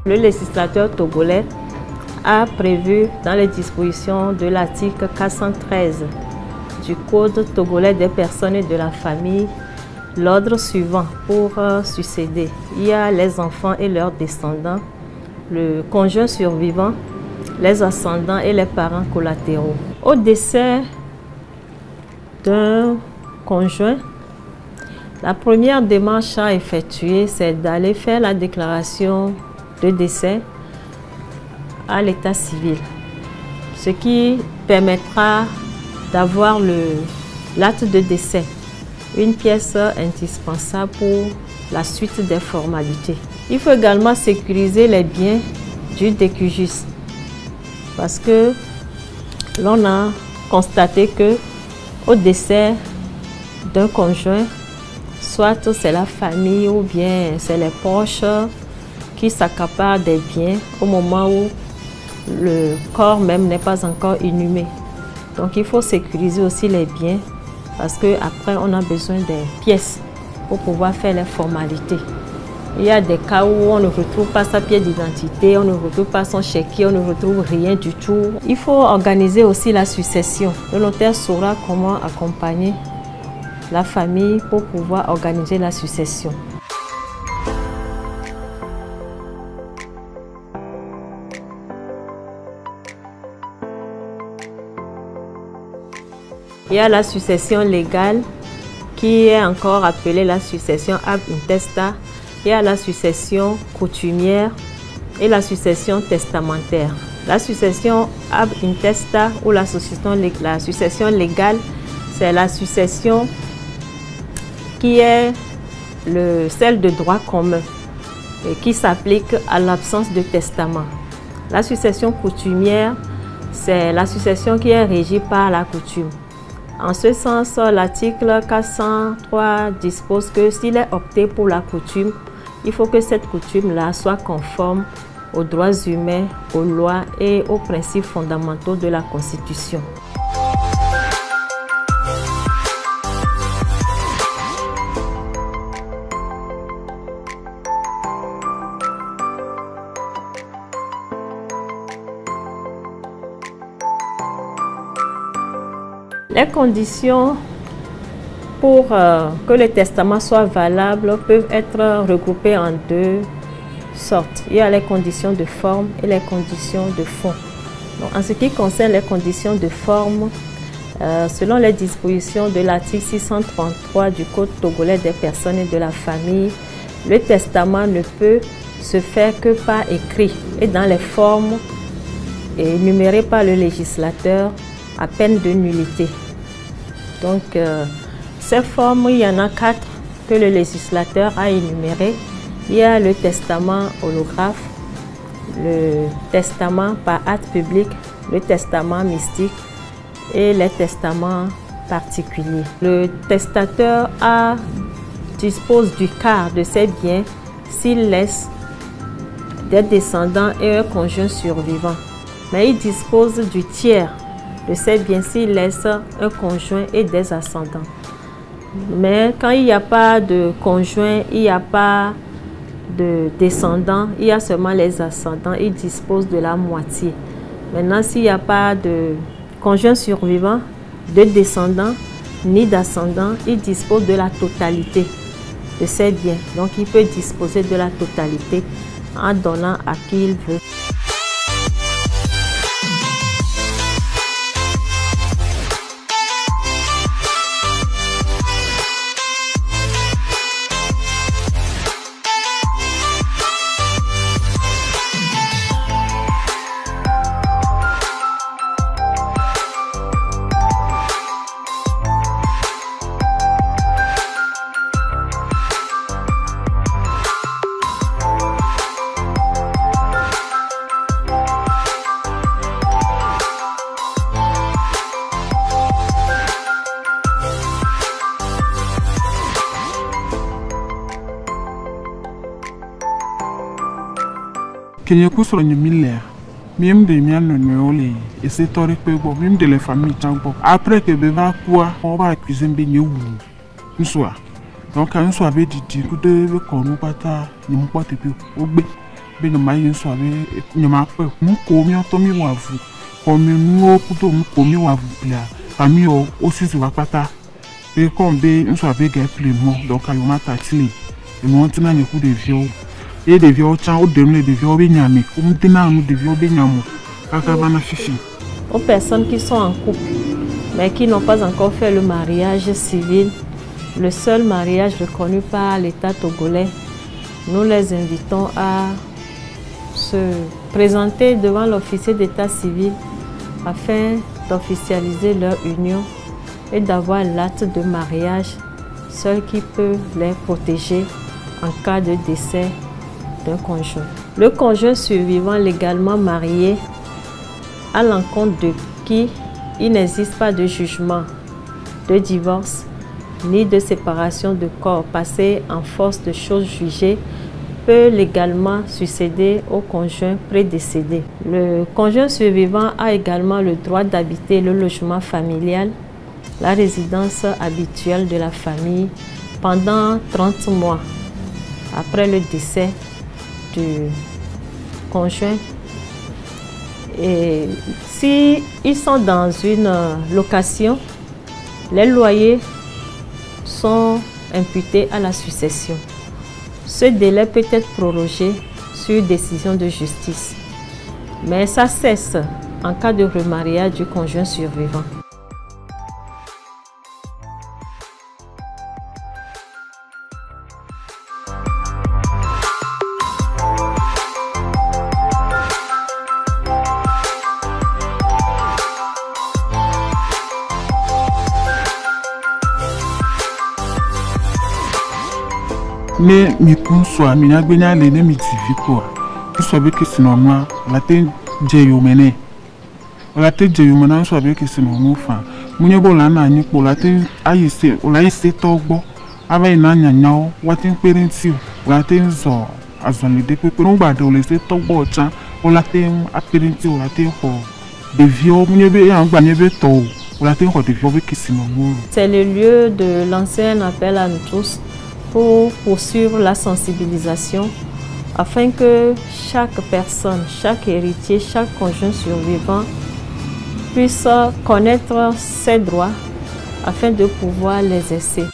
Le législateur togolais a prévu dans les dispositions de l'article 413 du Code togolais des personnes et de la famille l'ordre suivant pour succéder. Il y a les enfants et leurs descendants, le conjoint survivant, les ascendants et les parents collatéraux. Au décès d'un conjoint, la première démarche à effectuer, c'est d'aller faire la déclaration de décès à l'état civil, ce qui permettra d'avoir l'acte de décès, une pièce indispensable pour la suite des formalités. Il faut également sécuriser les biens du décujus, parce que l'on a constaté que au décès d'un conjoint, soit c'est la famille ou bien c'est les proches qui s'accaparent des biens au moment où le corps même n'est pas encore inhumé. Donc il faut sécuriser aussi les biens parce qu'après on a besoin des pièces pour pouvoir faire les formalités. Il y a des cas où on ne retrouve pas sa pièce d'identité, on ne retrouve pas son chéquier, on ne retrouve rien du tout. Il faut organiser aussi la succession. Le notaire saura comment accompagner la famille pour pouvoir organiser la succession. Il y a la succession légale qui est encore appelée la succession ab intesta. Il y a la succession coutumière et la succession testamentaire. La succession ab intesta ou la succession légale, c'est la succession qui est celle de droit commun et qui s'applique à l'absence de testament. La succession coutumière, c'est la succession qui est régie par la coutume. En ce sens, l'article 403 dispose que s'il est opté pour la coutume, il faut que cette coutume-là soit conforme aux droits humains, aux lois et aux principes fondamentaux de la Constitution. Les conditions pour que le testament soit valable peuvent être regroupées en deux sortes. Il y a les conditions de forme et les conditions de fond. Donc, en ce qui concerne les conditions de forme, selon les dispositions de l'article 633 du Code togolais des personnes et de la famille, le testament ne peut se faire que par écrit et dans les formes énumérées par le législateur à peine de nullité. Donc, ces formes, il y en a 4 que le législateur a énumérées. Il y a le testament holographe, le testament par acte public, le testament mystique et les testaments particuliers. Le testateur dispose du quart de ses biens s'il laisse des descendants et un conjoint survivant. Mais il dispose du tiers de ses biens s'il laisse un conjoint et des ascendants. Mais quand il n'y a pas de conjoint, il n'y a pas de descendants, il y a seulement les ascendants, il dispose de la moitié. Maintenant, s'il n'y a pas de conjoint survivant, de descendants, ni d'ascendants, il dispose de la totalité de ses biens. Donc, il peut disposer de la totalité en donnant à qui il veut. Kenya kusoro nyumilea même de mian noole et c'est torique peu même de la famille tango après que beva quoi on va cuisiner bien ou soit donc quand on soit avec dit coup de kono pata ni mo pote pe ogbe be no mai nso abe nyama pe mu ko mi oto mi wavu ko mi nu o kuto mu ko mi wavu pla ami o osisi wa pata be ko be nso abe ge play mo donc ayo mata tili e mo ntina nye ku de vio e de vio chan o de mu de vio be nyame o ntina nu de vio be nyamo kaka bana fifi. Aux personnes qui sont en couple mais qui n'ont pas encore fait le mariage civil, le seul mariage reconnu par l'État togolais, nous les invitons à se présenter devant l'officier d'état civil afin d'officialiser leur union et d'avoir l'acte de mariage, seul qui peut les protéger en cas de décès d'un conjoint. Le conjoint survivant légalement marié, à l'encontre de qui il n'existe pas de jugement, de divorce, ni de séparation de corps passé en force de choses jugées, peut légalement succéder au conjoint prédécédé. Le conjoint survivant a également le droit d'habiter le logement familial, la résidence habituelle de la famille, pendant 30 mois après le décès du conjoint. Et si ils sont dans une location, les loyers sont imputés à la succession. Ce délai peut être prorogé sur décision de justice, mais ça cesse en cas de remariage du conjoint survivant. Ne mi kun so mi na gbe nya le ne mi TV ko so be kesi no ma la te je yo mene la te je yo mena so be kesi no mo fa munye bo la na anyi po la te ayi se o la ise to gbo aba ina nya nya o wa te parenti o la te nzo azon le de pe no gba de o le se to gbo chan o la te a parenti o la te ho de vio munye be ya gba nye be to o la te ho de vio be kesi no mo. C'est le lieu de l'ancien appel à nous tous pour poursuivre la sensibilisation afin que chaque personne, chaque héritier, chaque conjoint survivant puisse connaître ses droits afin de pouvoir les exercer.